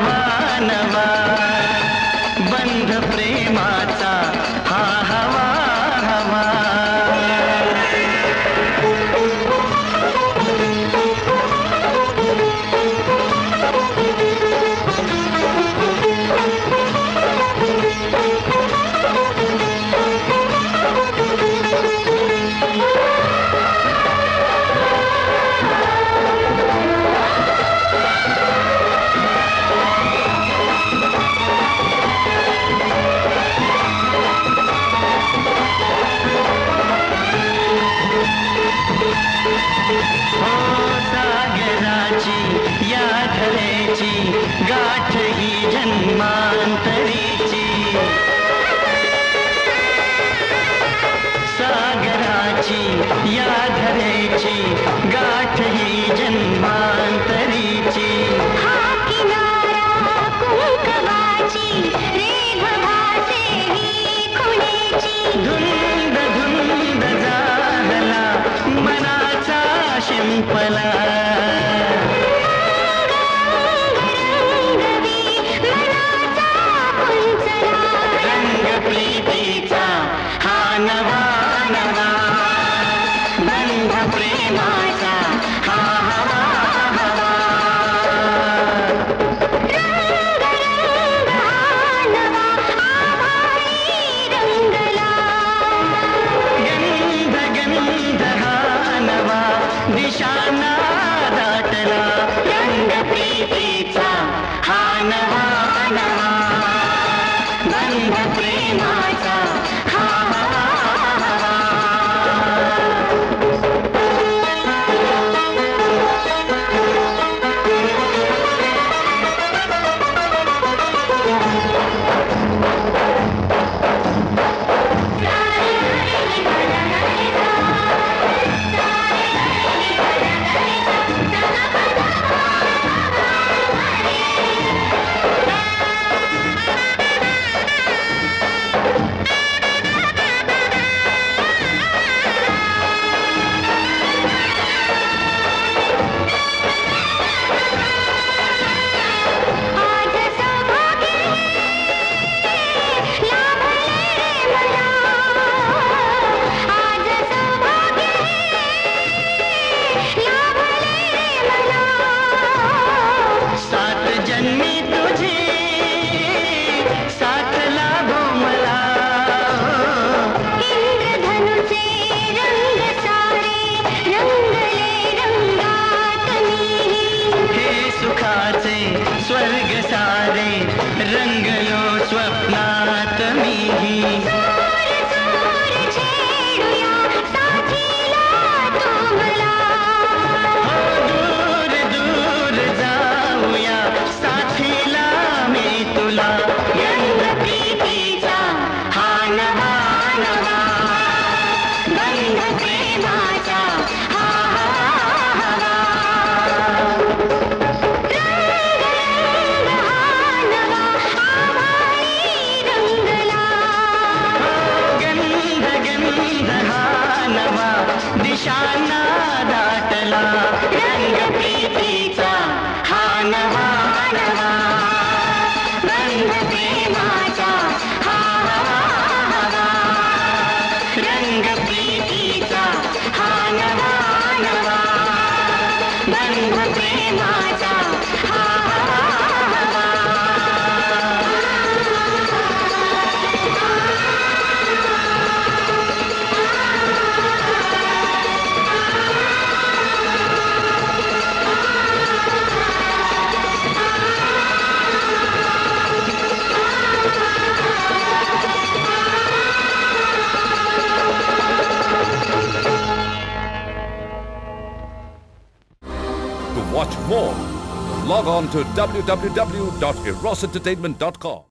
नवा नवा बंध प्रेमाचा हा हवा हवा. या धरेची गाठ ही जन्मांतरीची. सागराची या धरेची गाठ ही जन्मांतरीची. हा किनारा कुंकवाची रेघ भासे ही खुणेची. धुंद धुंद झाला मनाचा शिंपला. नवा नवा बंध प्रेमाचा हा हवा हवा. रंग रंग हा नवा आभाळी रंगला. गंध गंध हा नवा दिशांना दाटला. रंग प्रीतीचा हा नवा नवा बंध प्रेमाचा हा हवा. स्वर्ग सारे रंगलो स्वप्नात मीही. दूर दूर जाऊया साथीला मी तुला. गंध प्रीतीचा हा नवा नवा बंध प्रेमाचा हा हवा. दिशांना दाटला. रंग प्रीतीचा हा नवा नवा बंध प्रेमाचा हा हवा. रंग प्रीतीचा हा नवा नवा बंध प्रेमाचा हा हवा. To watch more, log on to www.erosentertainment.com.